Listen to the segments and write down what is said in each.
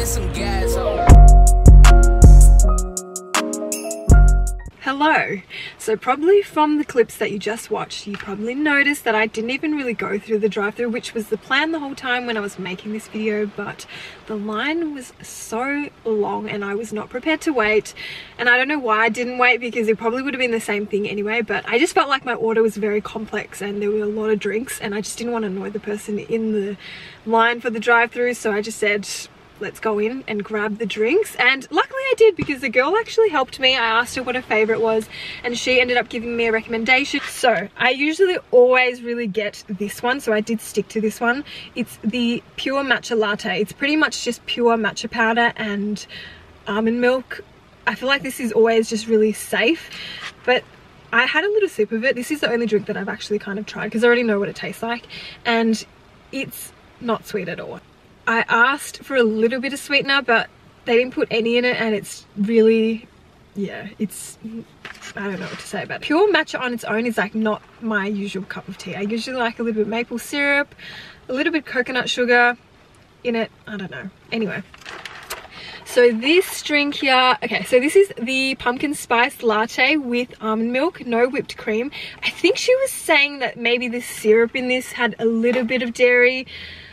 in some gas, Hello. So probably from the clips that you just watched, you probably noticed that I didn't even really go through the drive-thru, which was the plan the whole time when I was making this video, but the line was so long and I was not prepared to wait. And I don't know why I didn't wait, because it probably would have been the same thing anyway, but I just felt like my order was very complex and there were a lot of drinks and I just didn't want to annoy the person in the line for the drive-thru, so I just said, let's go in and grab the drinks. And luckily I did, because the girl actually helped me. I asked her what her favorite was and she ended up giving me a recommendation. So I usually always really get this one, so I did stick to this one. It's the pure matcha latte. It's pretty much just pure matcha powder and almond milk. I feel like this is always just really safe, but I had a little sip of it. This is the only drink that I've actually kind of tried because I already know what it tastes like, and it's not sweet at all. I asked for a little bit of sweetener, but they didn't put any in it, and it's really, yeah, it's, I don't know what to say about it. Pure matcha on its own is like not my usual cup of tea. I usually like a little bit of maple syrup, a little bit coconut sugar in it. I don't know. Anyway, so this drink here, okay, so this is the pumpkin spice latte with almond milk, no whipped cream. I think she was saying that maybe the syrup in this had a little bit of dairy,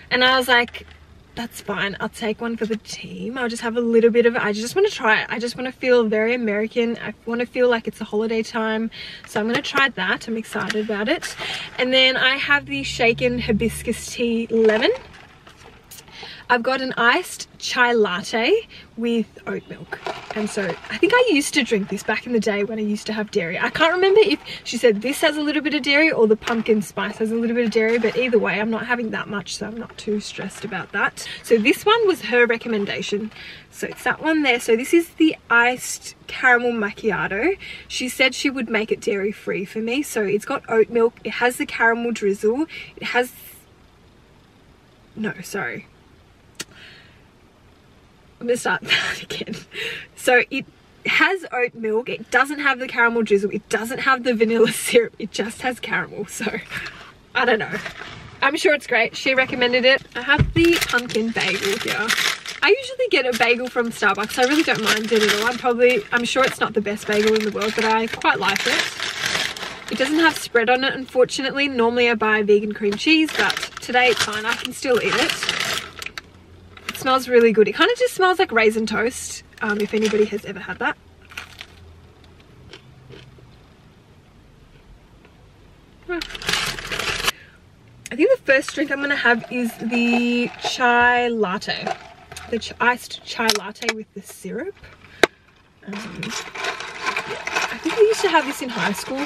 and I was like, that's fine, I'll take one for the team. I'll just have a little bit of it. I just want to try it. I just want to feel very American. I want to feel like it's a holiday time, so I'm going to try that. I'm excited about it. And then I have the shaken hibiscus tea lemon. I've got an iced chai latte with oat milk, and so I think I used to drink this back in the day when I used to have dairy. I can't remember if she said this has a little bit of dairy or the pumpkin spice has a little bit of dairy, but either way I'm not having that much, so I'm not too stressed about that. So this one was her recommendation, so it's that one there. So this is the iced caramel macchiato. She said she would make it dairy free for me, so it's got oat milk, it has the caramel drizzle, it has, no, sorry, I'm gonna start that again. So it has oat milk, it doesn't have the caramel drizzle, it doesn't have the vanilla syrup, it just has caramel. So I don't know, I'm sure it's great. She recommended it. I have the pumpkin bagel here. I usually get a bagel from Starbucks. I really don't mind it at all. I'm sure it's not the best bagel in the world, but I quite like it. It doesn't have spread on it, unfortunately. Normally I buy vegan cream cheese, but today it's fine, I can still eat it. Smells really good. It kind of just smells like raisin toast, if anybody has ever had that. I think the first drink I'm going to have is the chai latte, the iced chai latte with the syrup. Yeah, I think we used to have this in high school.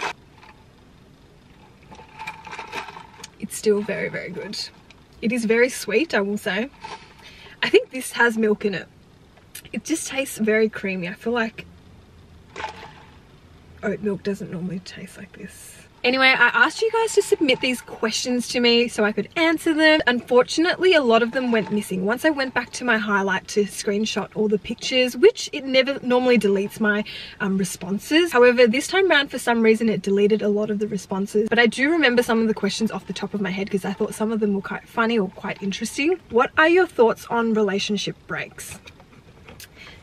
It's still very, very good. It is very sweet, I will say. I think this has milk in it. It just tastes very creamy. I feel like oat milk doesn't normally taste like this. Anyway, I asked you guys to submit these questions to me so I could answer them. Unfortunately, a lot of them went missing. Once I went back to my highlight to screenshot all the pictures, which it never normally deletes my responses. However, this time around, for some reason, it deleted a lot of the responses. But I do remember some of the questions off the top of my head because I thought some of them were quite funny or quite interesting. What are your thoughts on relationship breaks?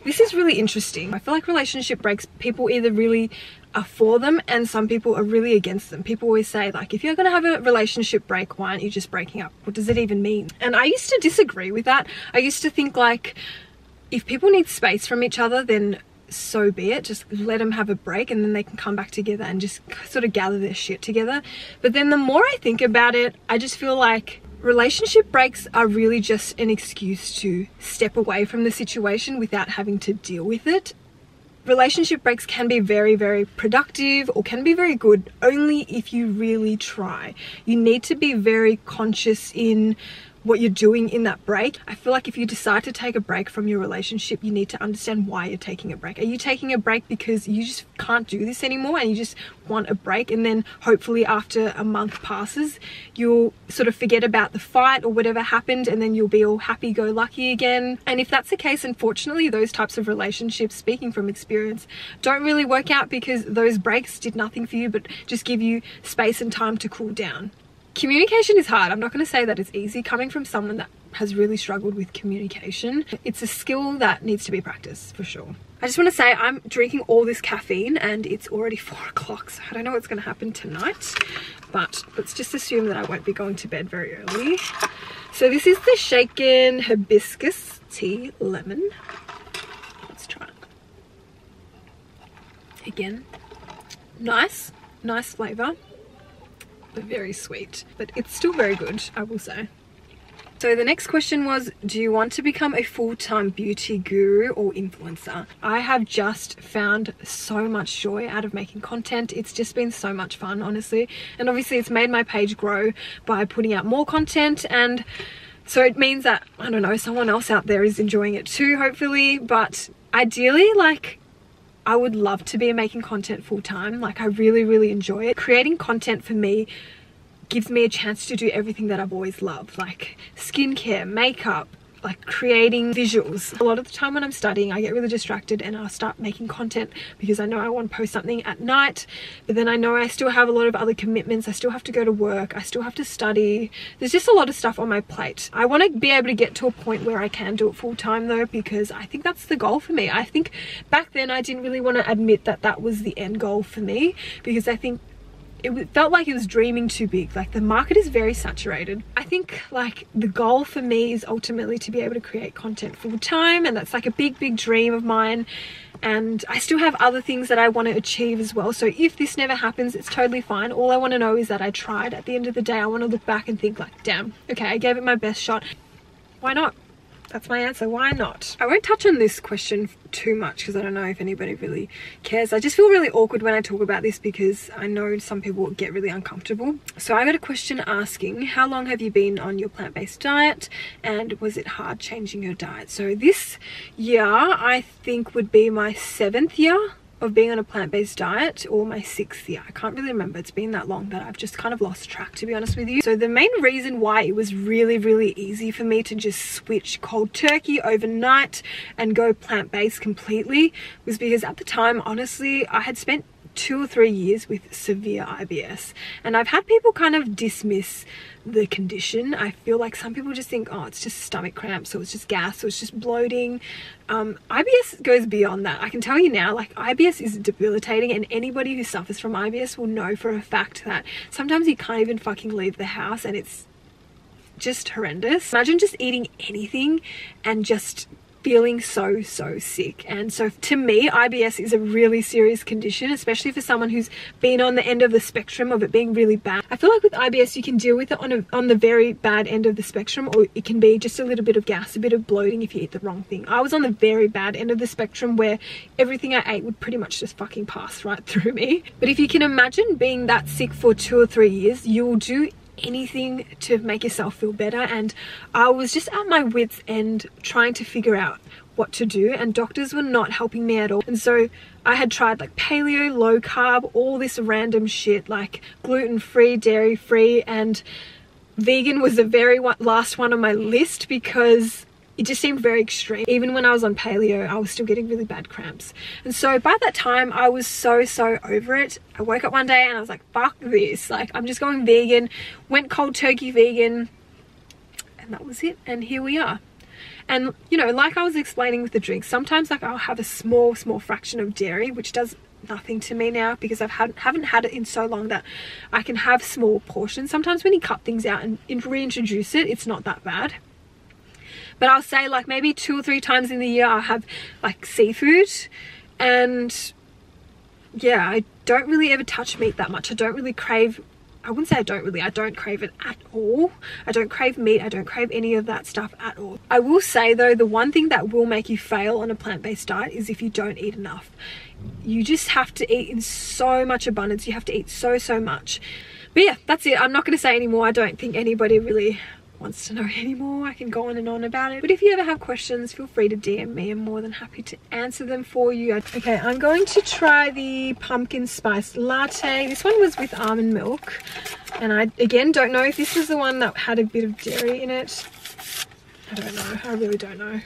This is really interesting. I feel like relationship breaks, people either really are for them and some people are really against them. People always say, like, if you're gonna have a relationship break, why aren't you just breaking up? What does it even mean? And I used to disagree with that. I used to think, like, if people need space from each other, then so be it. Just let them have a break and then they can come back together and just sort of gather their shit together. But then the more I think about it, I just feel like relationship breaks are really just an excuse to step away from the situation without having to deal with it. Relationship breaks can be very, very productive or can be very good only if you really try. You need to be very conscious in what you're doing in that break. I feel like if you decide to take a break from your relationship, you need to understand why you're taking a break. Are you taking a break because you just can't do this anymore and you just want a break, and then hopefully after a month passes you'll sort of forget about the fight or whatever happened and then you'll be all happy-go-lucky again? And if that's the case, unfortunately those types of relationships, speaking from experience, don't really work out because those breaks did nothing for you but just give you space and time to cool down. Communication is hard. I'm not going to say that it's easy. Coming from someone that has really struggled with communication. It's a skill that needs to be practiced for sure. I just want to say I'm drinking all this caffeine and it's already 4 o'clock, so I don't know what's going to happen tonight, but let's just assume that I won't be going to bed very early. So this is the shaken hibiscus tea lemon. Let's try it. Again, nice flavor, but very sweet, but it's still very good, I will say. So the next question was, do you want to become a full-time beauty guru or influencer? I have just found so much joy out of making content. It's just been so much fun, honestly. And obviously it's made my page grow by putting out more content, and so it means that, I don't know, someone else out there is enjoying it too, hopefully. But ideally, like, I would love to be making content full-time. Like, I really enjoy it. Creating content for me gives me a chance to do everything that I've always loved, like skincare, makeup, like creating visuals. A lot of the time when I'm studying, I get really distracted and I'll start making content because I know I want to post something at night, but then I know I still have a lot of other commitments. I still have to go to work, I still have to study. There's just a lot of stuff on my plate. I want to be able to get to a point where I can do it full time though, because I think that's the goal for me. I think back then I didn't really want to admit that that was the end goal for me, because I think it felt like it was dreaming too big. Like, the market is very saturated. I think like the goal for me is ultimately to be able to create content full time, and that's like a big dream of mine. And I still have other things that I want to achieve as well. So if this never happens, it's totally fine. All I want to know is that I tried. At the end of the day, I want to look back and think like, damn, okay, I gave it my best shot. Why not? That's my answer. Why not? I won't touch on this question too much because I don't know if anybody really cares. I just feel really awkward when I talk about this because I know some people get really uncomfortable. So I got a question asking, how long have you been on your plant-based diet, and was it hard changing your diet? So this year I think would be my 7th year of being on a plant-based diet, or my 6th year. I can't really remember. It's been that long that I've just kind of lost track, to be honest with you. So the main reason why it was really easy for me to just switch cold turkey overnight and go plant-based completely was because at the time, honestly, I had spent 2 or 3 years with severe IBS, and I've had people kind of dismiss the condition. I feel like some people just think, oh, it's just stomach cramps, or it's just gas, or it's just bloating. IBS goes beyond that. I can tell you now, like, IBS is debilitating, and anybody who suffers from IBS will know for a fact that sometimes you can't even fucking leave the house, and it's just horrendous. Imagine just eating anything and just feeling so sick. And so to me, IBS is a really serious condition, especially for someone who's been on the end of the spectrum of it being really bad. I feel like with IBS you can deal with it on the very bad end of the spectrum, or it can be just a little bit of gas, a bit of bloating if you eat the wrong thing. I was on the very bad end of the spectrum where everything I ate would pretty much just fucking pass right through me. But if you can imagine being that sick for 2 or 3 years, you will do anything to make yourself feel better. And I was just at my wits' end trying to figure out what to do, and doctors were not helping me at all. And so I had tried like paleo, low carb, all this random shit, like gluten-free, dairy-free, and vegan was the very last one on my list because it just seemed very extreme. Even when I was on paleo, I was still getting really bad cramps. And so by that time, I was so over it. I woke up one day and I was like, fuck this. Like, I'm just going vegan. Went cold turkey vegan. And that was it. And here we are. And, you know, like I was explaining with the drinks, sometimes like I'll have a small fraction of dairy, which does nothing to me now because I haven't had it in so long that I can have small portions. Sometimes when you cut things out and reintroduce it, it's not that bad. But I'll say like maybe 2 or 3 times in the year I'll have like seafood, and yeah, I don't really ever touch meat that much. I don't really crave, I wouldn't say I don't crave it at all. I don't crave meat, I don't crave any of that stuff at all. I will say though, the one thing that will make you fail on a plant-based diet is if you don't eat enough. You just have to eat in so much abundance. You have to eat so much. But yeah, that's it. I'm not going to say anymore. I don't think anybody really wants to know anymore. I can go on and on about it, but if you ever have questions, feel free to DM me. I'm more than happy to answer them for you. Okay, I'm going to try the pumpkin spice latte. This one was with almond milk, and I again don't know if this was the one that had a bit of dairy in it. I don't know. I really don't know.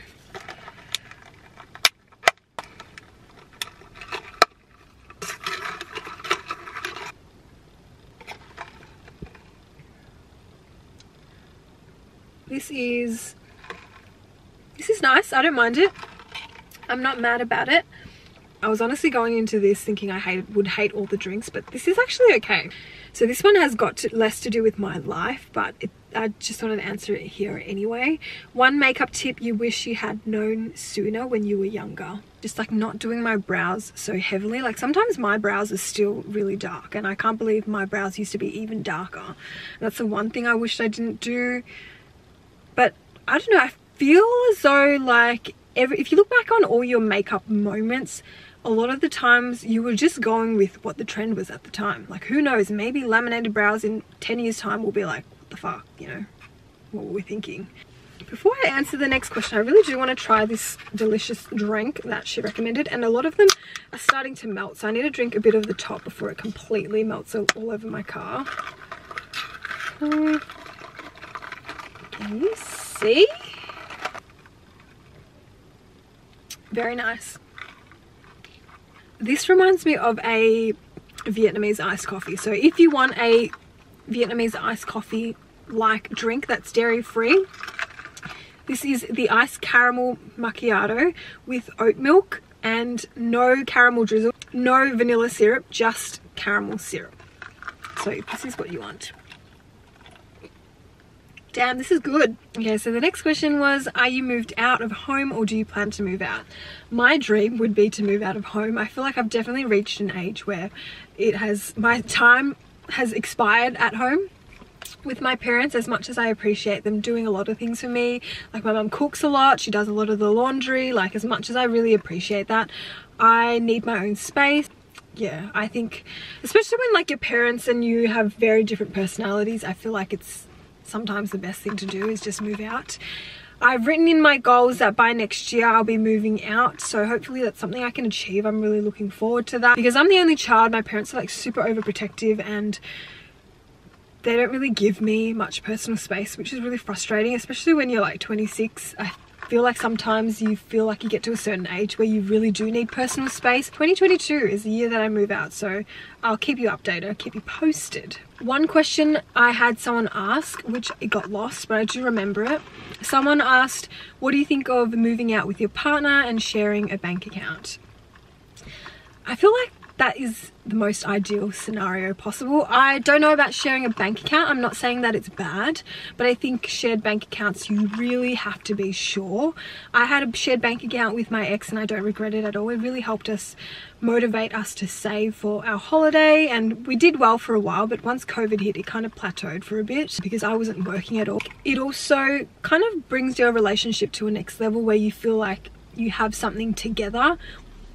This is nice. I don't mind it. I'm not mad about it. I was honestly going into this thinking I would hate all the drinks, but this is actually okay. So this one has got less to do with my life, but I just wanted to answer it here anyway. One makeup tip you wish you had known sooner when you were younger. Just like not doing my brows so heavily. Like sometimes my brows are still really dark, and I can't believe my brows used to be even darker. That's the one thing I wished I didn't do. But I don't know, I feel as though like if you look back on all your makeup moments, a lot of the times you were just going with what the trend was at the time. Like who knows, maybe laminated brows in 10 years time will be like, what the fuck, you know, what were we thinking? Before I answer the next question, I really do want to try this delicious drink that she recommended, and a lot of them are starting to melt, so I need to drink a bit of the top before it completely melts all over my car. Can you see? Very nice. This reminds me of a Vietnamese iced coffee. So if you want a Vietnamese iced coffee like drink that's dairy free, this is the iced caramel macchiato with oat milk and no caramel drizzle, no vanilla syrup, just caramel syrup. So this is what you want. Damn, this is good. Okay, so the next question was, are you moved out of home or do you plan to move out? My dream would be to move out of home. I feel like I've definitely reached an age where my time has expired at home with my parents. As much as I appreciate them doing a lot of things for me, like my mum cooks a lot, she does a lot of the laundry, like as much as I really appreciate that, I need my own space. Yeah, I think especially when like your parents and you have very different personalities, I feel like it's sometimes the best thing to do is just move out. I've written in my goals that by next year I'll be moving out, so hopefully that's something I can achieve. I'm really looking forward to that because I'm the only child. My parents are like super overprotective and they don't really give me much personal space, which is really frustrating, especially when you're like 26. I feel like sometimes you feel like you get to a certain age where you really do need personal space. 2022 is the year that I move out, so I'll keep you updated, I'll keep you posted. One question I had someone ask, which it got lost, but I do remember it. Someone asked, what do you think of moving out with your partner and sharing a bank account? I feel like that is the most ideal scenario possible. I don't know about sharing a bank account. I'm not saying that it's bad, but I think shared bank accounts, you really have to be sure. I had a shared bank account with my ex and I don't regret it at all. It really helped us motivate us to save for our holiday, and we did well for a while, but once COVID hit, it kind of plateaued for a bit because I wasn't working at all. It also kind of brings your relationship to a next level where you feel like you have something together.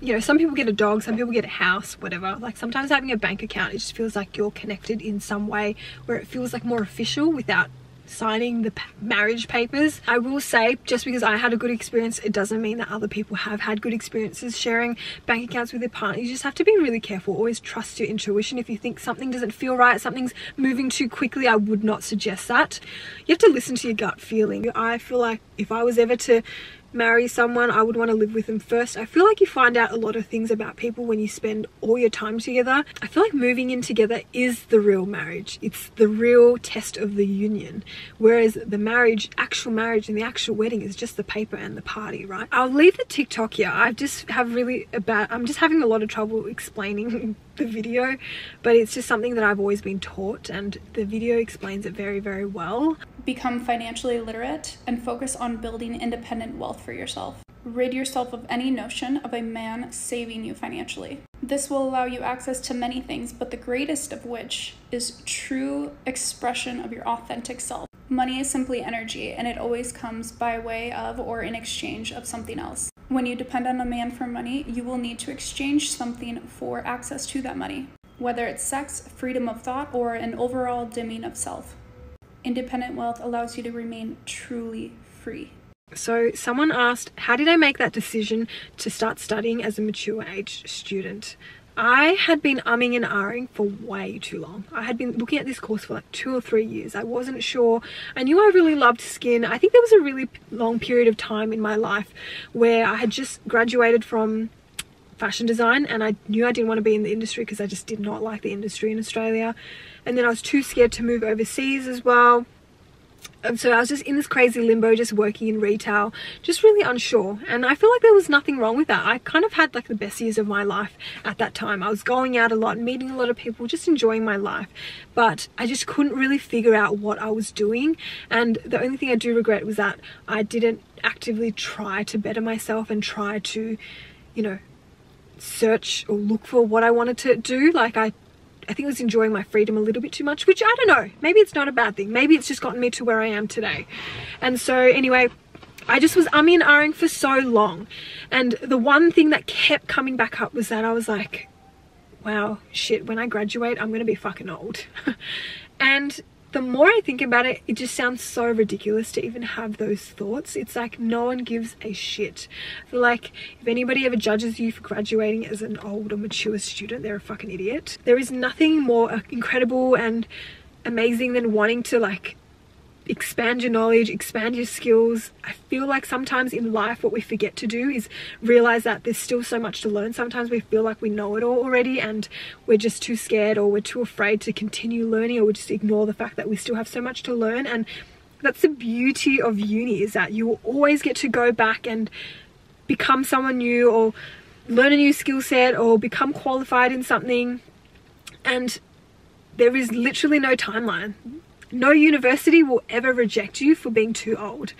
You know, some people get a dog, some people get a house, whatever. Like sometimes having a bank account, it just feels like you're connected in some way where it feels like more official without signing the marriage papers. I will say, just because I had a good experience, it doesn't mean that other people have had good experiences sharing bank accounts with their partner. You just have to be really careful. Always trust your intuition. If you think something doesn't feel right, something's moving too quickly, I would not suggest that. You have to listen to your gut feeling. I feel like if I was ever to marry someone, I would want to live with them first. I feel like you find out a lot of things about people when you spend all your time together. I feel like moving in together is the real marriage. It's the real test of the union, whereas the marriage, actual marriage and the actual wedding is just the paper and the party, right? I'll leave the TikTok here. I'm just having a lot of trouble explaining the video, but it's just something that I've always been taught, and the video explains it very, very well. Become financially literate and focus on building independent wealth for yourself. Rid yourself of any notion of a man saving you financially. This will allow you access to many things, but the greatest of which is true expression of your authentic self. Money is simply energy, and it always comes by way of or in exchange of something else. When you depend on a man for money, you will need to exchange something for access to that money, whether it's sex, freedom of thought, or an overall dimming of self. Independent wealth allows you to remain truly free. So someone asked, how did I make that decision to start studying as a mature age student? I had been umming and ahhing for way too long. I had been looking at this course for like 2 or 3 years. I wasn't sure. I knew I really loved skin. I think there was a really long period of time in my life where I had just graduated from fashion design and I knew I didn't want to be in the industry because I just did not like the industry in Australia. And then I was too scared to move overseas as well. And so I was just in this crazy limbo, just working in retail, just really unsure. And I feel like there was nothing wrong with that. I kind of had like the best years of my life at that time. I was going out a lot, meeting a lot of people, just enjoying my life. But I just couldn't really figure out what I was doing. And the only thing I do regret was that I didn't actively try to better myself and try to, you know, search or look for what I wanted to do. Like I think I was enjoying my freedom a little bit too much, which I don't know, maybe it's not a bad thing. Maybe it's just gotten me to where I am today. And so anyway, I just was umming and ahhing for so long. And the one thing that kept coming back up was that I was like, wow, shit, when I graduate, I'm gonna be fucking old. And the more I think about it, it just sounds so ridiculous to even have those thoughts. It's like no one gives a shit. I feel like if anybody ever judges you for graduating as an old or mature student, they're a fucking idiot. There is nothing more incredible and amazing than wanting to like expand your knowledge, expand your skills. I feel like sometimes in life what we forget to do is realize that there's still so much to learn. Sometimes we feel like we know it all already and we're just too scared or we're too afraid to continue learning, or we just ignore the fact that we still have so much to learn. And that's the beauty of uni, is that you will always get to go back and become someone new or learn a new skill set or become qualified in something. And there is literally no timeline. No university will ever reject you for being too old.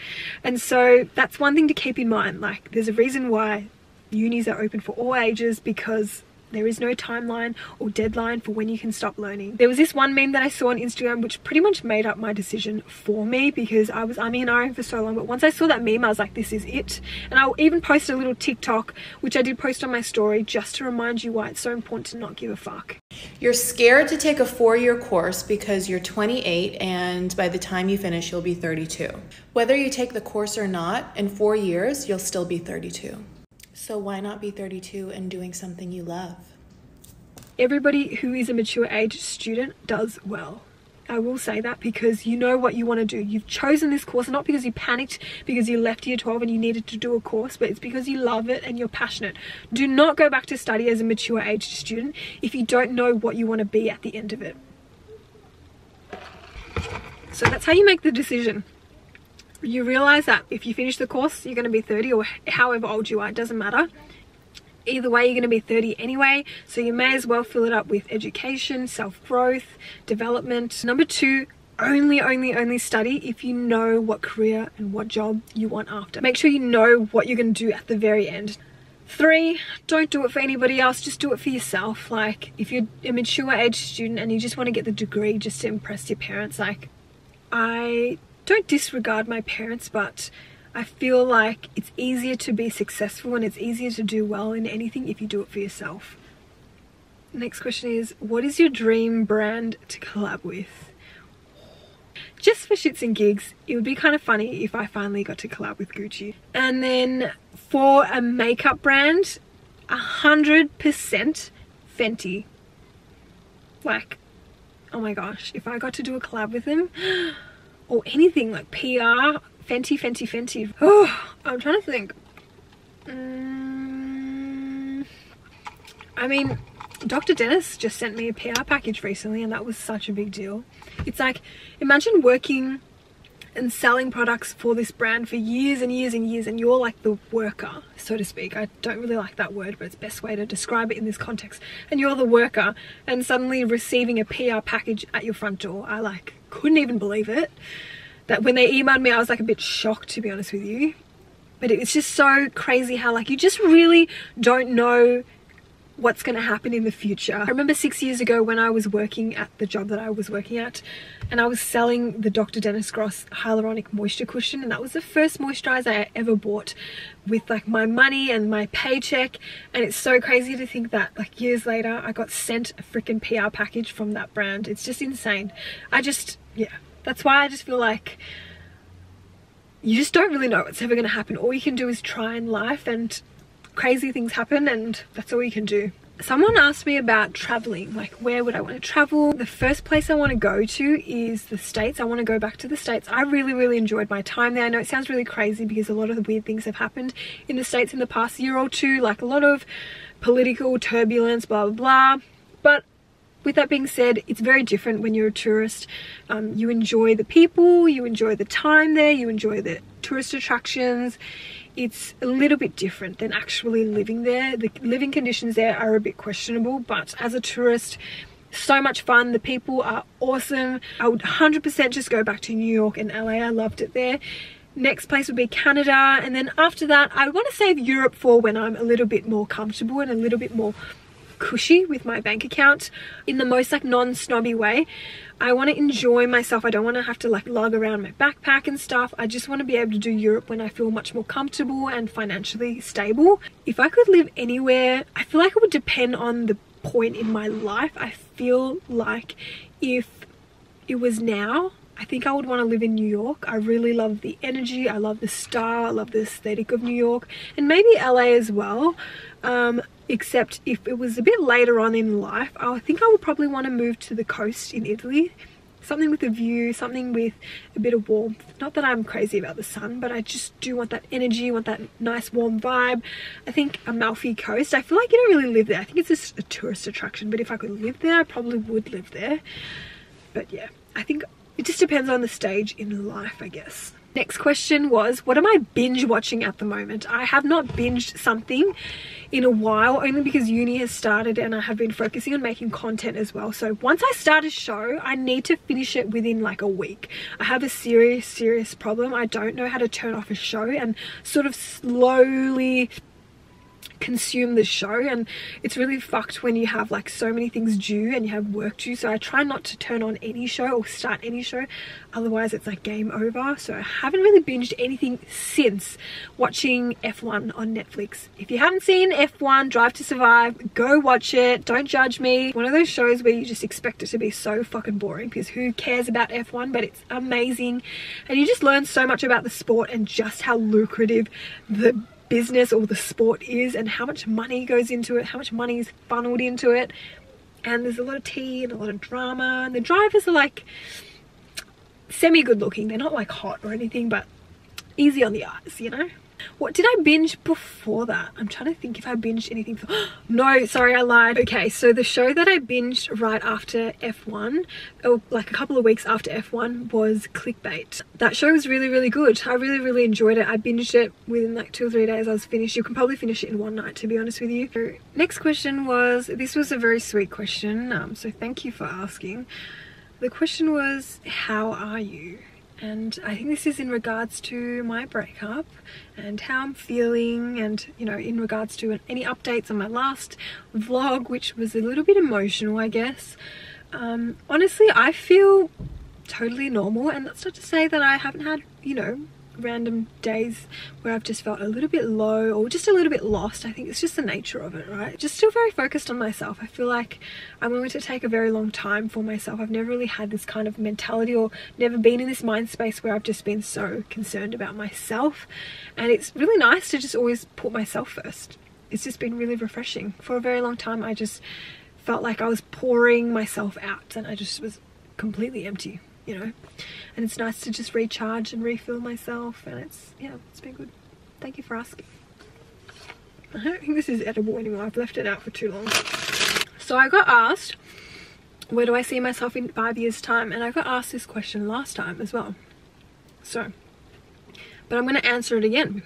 And so that's one thing to keep in mind. Like, there's a reason why unis are open for all ages, because there is no timeline or deadline for when you can stop learning. There was this one meme that I saw on Instagram which pretty much made up my decision for me, because I was umming and ahhing for so long. But once I saw that meme, I was like, this is it. And I'll even post a little TikTok, which I did post on my story, just to remind you why it's so important to not give a fuck. You're scared to take a 4-year course because you're 28 and by the time you finish, you'll be 32. Whether you take the course or not, in 4 years, you'll still be 32. So why not be 32 and doing something you love? Everybody who is a mature age student does well. I will say that, because you know what you want to do. You've chosen this course not because you panicked because you left year 12 and you needed to do a course, but it's because you love it and you're passionate. Do not go back to study as a mature age student if you don't know what you want to be at the end of it. So that's how you make the decision. You realize that if you finish the course, you're going to be 30 or however old you are, it doesn't matter. Either way, you're going to be 30 anyway, so you may as well fill it up with education, self-growth, development. Number 2, only study if you know what career and what job you want after. Make sure you know what you're going to do at the very end. 3, don't do it for anybody else, just do it for yourself. Like, if you're a mature age student and you just want to get the degree just to impress your parents, like, I don't disregard my parents, but I feel like it's easier to be successful and it's easier to do well in anything if you do it for yourself. Next question is, what is your dream brand to collab with? Just for shits and gigs, it would be kind of funny if I finally got to collab with Gucci. And then for a makeup brand, 100% Fenty. Like, oh my gosh, if I got to do a collab with them, or anything like PR, Fenty. Oh, I'm trying to think. I mean, Dr. Dennis just sent me a PR package recently and that was such a big deal. It's like, imagine working and selling products for this brand for years and years and years, and you're like the worker, so to speak. I don't really like that word, but it's the best way to describe it in this context. And you're the worker, and suddenly receiving a PR package at your front door. I like couldn't even believe it. That when they emailed me, I was like a bit shocked, to be honest with you. But it's just so crazy how like you just really don't know what's going to happen in the future. I remember 6 years ago when I was working at the job that I was working at, and I was selling the Dr. Dennis Gross Hyaluronic Moisture Cushion, and that was the first moisturizer I ever bought with like my money and my paycheck. And it's so crazy to think that like years later I got sent a freaking PR package from that brand. It's just insane. Yeah, that's why I just feel like you just don't really know what's ever going to happen. All you can do is try in life, and crazy things happen, and that's all you can do. Someone asked me about traveling, like where would I want to travel? The first place I want to go to is the States. I want to go back to the States. I really enjoyed my time there. I know it sounds really crazy because a lot of the weird things have happened in the States in the past year or two, like a lot of political turbulence, blah blah blah, but With that being said, it's very different when you're a tourist. You enjoy the people, you enjoy the time there, you enjoy the tourist attractions. It's a little bit different than actually living there. The living conditions there are a bit questionable, but as a tourist, so much fun. The people are awesome. I would 100% just go back to New York and LA. I loved it there. Next place would be Canada, and then after that I want to save Europe for when I'm a little bit more comfortable and a little bit more cushy with my bank account, in the most like non-snobby way. I want to enjoy myself. I don't want to have to like lug around my backpack and stuff. I just want to be able to do Europe when I feel much more comfortable and financially stable. If I could live anywhere, I feel like it would depend on the point in my life. I feel like if it was now, I think I would want to live in New York. I really love the energy, I love the style, I love the aesthetic of New York, and maybe LA as well. Except if it was a bit later on in life, I think I would probably want to move to the coast in Italy. Something with a view, something with a bit of warmth. Not that I'm crazy about the sun, but I just do want that energy, want that nice warm vibe. I think Amalfi Coast, I feel like you don't really live there. I think it's just a tourist attraction, but if I could live there, I probably would live there. But yeah, I think it just depends on the stage in life, I guess. Next question was, what am I binge watching at the moment? I have not binged something in a while, only because uni has started and I have been focusing on making content as well. So once I start a show, I need to finish it within like a week. I have a serious problem. I don't know how to turn off a show and sort of slowly consume the show, and it's really fucked when you have like so many things due and you have work due. So I try not to turn on any show or start any show, otherwise it's like game over. So I haven't really binged anything since watching F1 on Netflix. If you haven't seen F1 Drive to Survive, go watch it. Don't judge me. One of those shows where you just expect it to be so fucking boring, because who cares about F1, but it's amazing and you just learn so much about the sport and just how lucrative the business or the sport is, and how much money goes into it, how much money is funneled into it. And there's a lot of tea and a lot of drama, and the drivers are like semi good looking. They're not like hot or anything, but easy on the eyes, you know. What did I binge before that? I'm trying to think if I binged anything. No, sorry, I lied. Okay, so the show that I binged right after F1, or like a couple of weeks after F1, was Clickbait. That show was really good. I really enjoyed it. I binged it within like 2 or 3 days. I was finished. You can probably finish it in one night, to be honest with you. So, next question was, this was a very sweet question, so thank you for asking. The question was, how are you? And I think this is in regards to my breakup and how I'm feeling, and you know, in regards to any updates on my last vlog, which was a little bit emotional, I guess. Honestly, I feel totally normal, and that's not to say that I haven't had, you know, random days where I've just felt a little bit low or just a little bit lost. I think it's just the nature of it, right? Just still very focused on myself. I feel like I'm going to take a very long time for myself. I've never really had this kind of mentality, or never been in this mind space where I've just been so concerned about myself, and it's really nice to just always put myself first. It's just been really refreshing. For a very long time I just felt like I was pouring myself out and I just was completely empty, you know. And it's nice to just recharge and refill myself, and it's been good. Thank you for asking. I don't think this is edible anymore. I've left it out for too long. So I got asked, where do I see myself in 5 years time? And I got asked this question last time as well, so but I'm going to answer it again.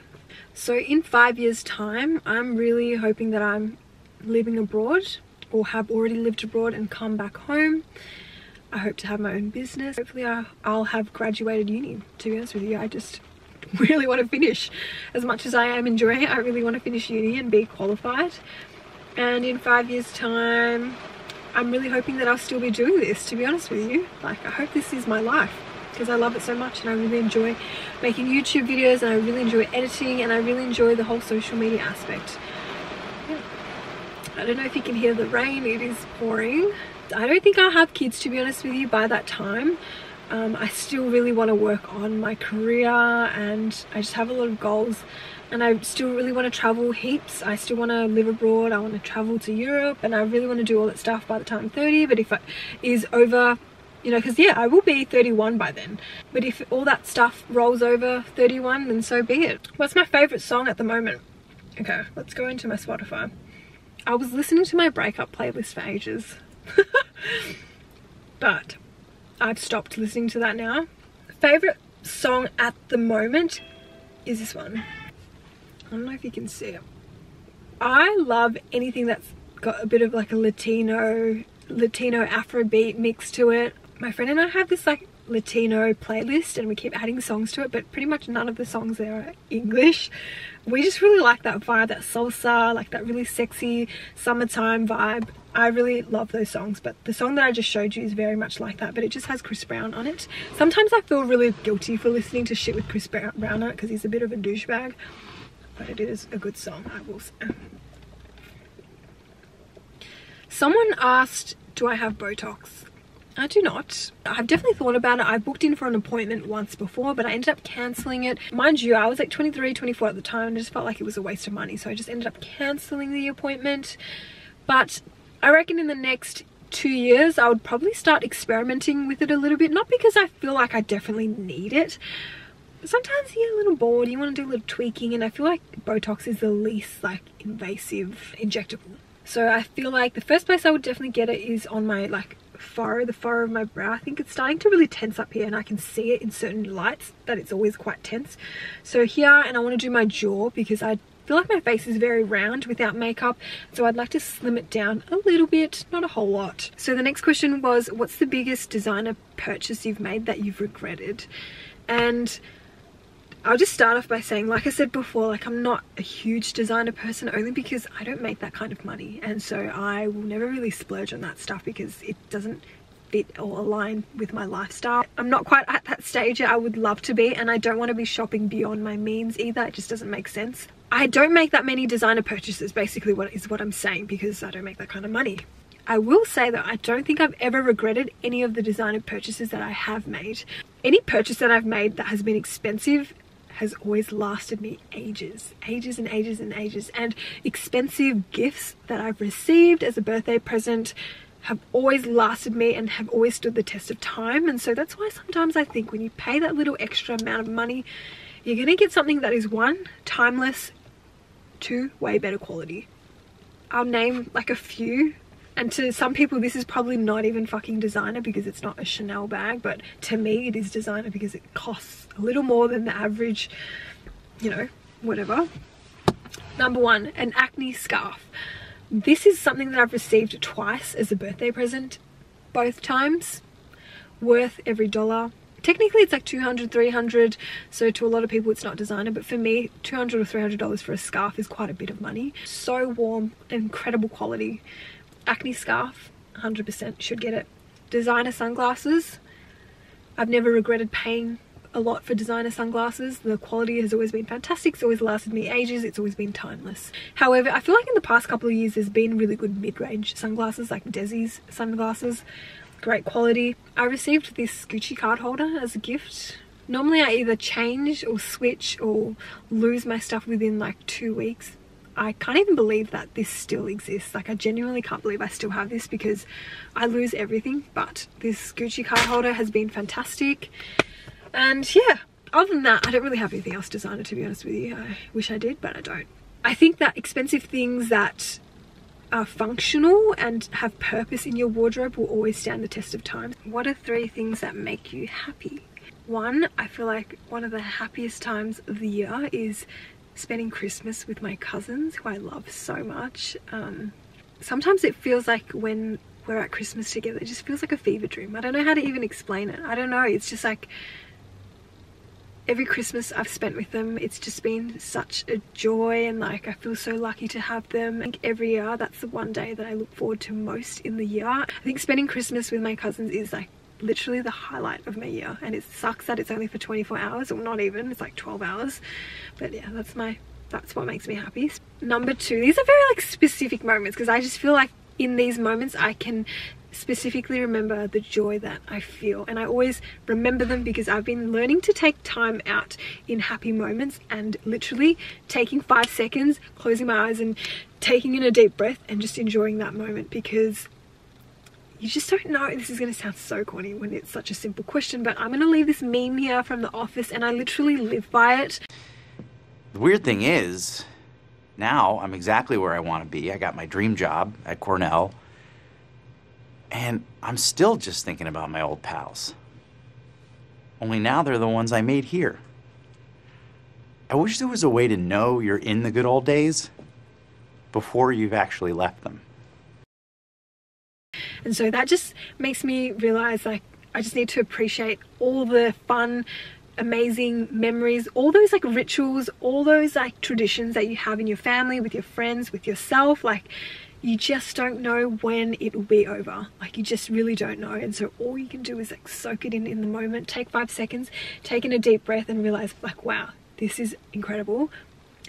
So in 5 years time, I'm really hoping that I'm living abroad, or have already lived abroad and come back home. I hope to have my own business. Hopefully I'll have graduated uni, to be honest with you. I just really want to finish. As much as I am enjoying it, I really want to finish uni and be qualified. And in 5 years time, I'm really hoping that I'll still be doing this, to be honest with you. Like, I hope this is my life, because I love it so much and I really enjoy making YouTube videos, and I really enjoy editing, and I really enjoy the whole social media aspect. Yeah. I don't know if you can hear the rain, it is pouring. I don't think I'll have kids, to be honest with you, by that time. I still really want to work on my career, and I just have a lot of goals, and I still really want to travel heaps. I still want to live abroad. I want to travel to Europe, and I really want to do all that stuff by the time I'm 30. But if it is over, you know, because yeah, I will be 31 by then, but if all that stuff rolls over 31, then so be it. What's my favorite song at the moment? Okay, let's go into my Spotify. I was listening to my breakup playlist for ages. But I've stopped listening to that now. Favorite song at the moment is this one. I don't know if you can see it. I love anything that's got a bit of like a Latino Afrobeat mix to it. My friend and I have this like Latino playlist and we keep adding songs to it, but pretty much none of the songs there are English. We just really like that vibe, that salsa, like that really sexy summertime vibe. I really love those songs, but the song that I just showed you is very much like that, but it just has Chris Brown on it. Sometimes I feel really guilty for listening to shit with Chris Brown on it because he's a bit of a douchebag, but it is a good song, I will say. Someone asked, do I have Botox? I do not. I've definitely thought about it. I booked in for an appointment once before, but I ended up cancelling it. Mind you, I was like 23, 24 at the time and I just felt like it was a waste of money, so I just ended up cancelling the appointment. But I reckon in the next 2 years I would probably start experimenting with it a little bit, not because I feel like I definitely need it. Sometimes you get a little bored, you want to do a little tweaking, and I feel like Botox is the least like invasive injectable. So I feel like the first place I would definitely get it is on my like furrow, the furrow of my brow. I think it's starting to really tense up here and I can see it in certain lights that it's always quite tense. So here, and I want to do my jaw because I feel like my face is very round without makeup, so I'd like to slim it down a little bit, not a whole lot. So the next question was, what's the biggest designer purchase you've made that you've regretted? And I'll just start off by saying, like I said before, like I'm not a huge designer person only because I don't make that kind of money, and so I will never really splurge on that stuff because it doesn't fit or align with my lifestyle. I'm not quite at that stage yet. I would love to be, and I don't want to be shopping beyond my means either. It just doesn't make sense. I don't make that many designer purchases, basically what I'm saying, because I don't make that kind of money. I will say that I don't think I've ever regretted any of the designer purchases that I have made. Any purchase that I've made that has been expensive has always lasted me ages and ages and ages, and expensive gifts that I've received as a birthday present have always lasted me and have always stood the test of time. And so that's why sometimes I think when you pay that little extra amount of money, you're gonna get something that is 1, timeless, 2, way better quality. I'll name like a few, and to some people this is probably not even fucking designer because it's not a Chanel bag, but to me it is designer because it costs a little more than the average, you know, whatever. Number 1, an acne scarf. This is something that I've received twice as a birthday present, both times, worth every dollar. Technically it's like $200, $300, so to a lot of people it's not designer, but for me $200 or $300 for a scarf is quite a bit of money. So warm, incredible quality. Acne scarf, 100% should get it. Designer sunglasses, I've never regretted paying a lot for designer sunglasses. The quality has always been fantastic. It's always lasted me ages. It's always been timeless. However, I feel like in the past couple of years there's been really good mid-range sunglasses, like Desi's sunglasses. Great quality. I received this Gucci card holder as a gift. Normally I either change or switch or lose my stuff within like 2 weeks. I can't even believe that this still exists. Like I genuinely can't believe I still have this because I lose everything, but this Gucci card holder has been fantastic. And yeah, other than that, I don't really have anything else designer, to be honest with you. I wish I did, but I don't. I think that expensive things that are functional and have purpose in your wardrobe will always stand the test of time. What are 3 things that make you happy? 1, I feel like one of the happiest times of the year is spending Christmas with my cousins, who I love so much. Sometimes it feels like when we're at Christmas together, it just feels like a fever dream. I don't know how to even explain it. I don't know, it's just like every Christmas I've spent with them, it's just been such a joy, and like I feel so lucky to have them. I think every year that's the one day that I look forward to most in the year. I think spending Christmas with my cousins is like literally the highlight of my year, and it sucks that it's only for 24 hours, or not even, it's like 12 hours, but yeah, that's what makes me happy. Number 2, these are very like specific moments because I just feel like in these moments I can specifically remember the joy that I feel, and I always remember them because I've been learning to take time out in happy moments and literally taking 5 seconds, closing my eyes and taking in a deep breath and just enjoying that moment, because you just don't know. This is going to sound so corny when it's such a simple question, but I'm going to leave this meme here from The Office and I literally live by it. The weird thing is, now I'm exactly where I want to be. I got my dream job at Cornell. And I'm still just thinking about my old pals. Only now they're the ones I made here. I wish there was a way to know you're in the good old days before you've actually left them. And so that just makes me realize, like, I just need to appreciate all the fun, amazing memories, all those like rituals, all those like traditions that you have in your family, with your friends, with yourself. Like, you just don't know when it will be over. Like, you just really don't know. And so all you can do is like soak it in the moment, take 5 seconds, take in a deep breath and realize like, wow, this is incredible.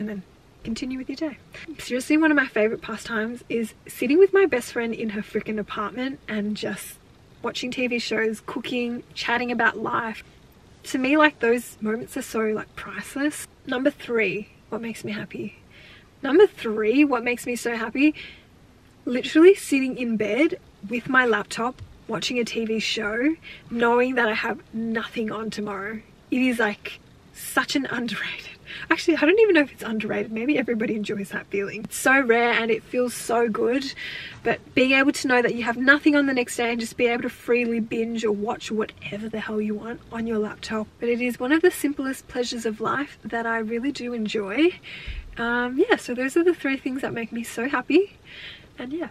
And then continue with your day. Seriously, one of my favorite pastimes is sitting with my best friend in her freaking apartment and just watching TV shows, cooking, chatting about life. To me, like, those moments are so like priceless. Number 3, what makes me happy? Number 3, what makes me so happy? Literally sitting in bed with my laptop, watching a TV show, knowing that I have nothing on tomorrow. It is like such an underrated, actually I don't even know if it's underrated, maybe everybody enjoys that feeling. It's so rare and it feels so good, but being able to know that you have nothing on the next day and just be able to freely binge or watch whatever the hell you want on your laptop. But it is one of the simplest pleasures of life that I really do enjoy. Yeah, so those are the 3 things that make me so happy. And yeah,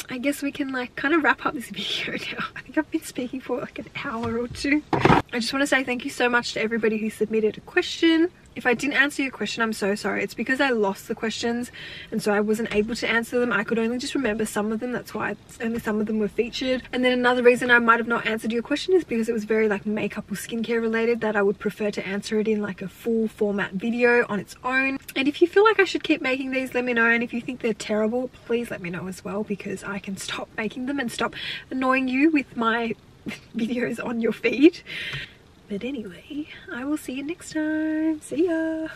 I guess we can like kind of wrap up this video now. I think I've been speaking for like an hour or 2. I just want to say thank you so much to everybody who submitted a question. If I didn't answer your question, I'm so sorry. It's because I lost the questions and so I wasn't able to answer them. I could only just remember some of them. That's why only some of them were featured. And then another reason I might have not answered your question is because it was very like makeup or skincare related, that I would prefer to answer it in like a full format video on its own. And if you feel like I should keep making these, let me know. And if you think they're terrible, please let me know as well, because I can stop making them and stop annoying you with my videos on your feed. But anyway, I will see you next time. See ya!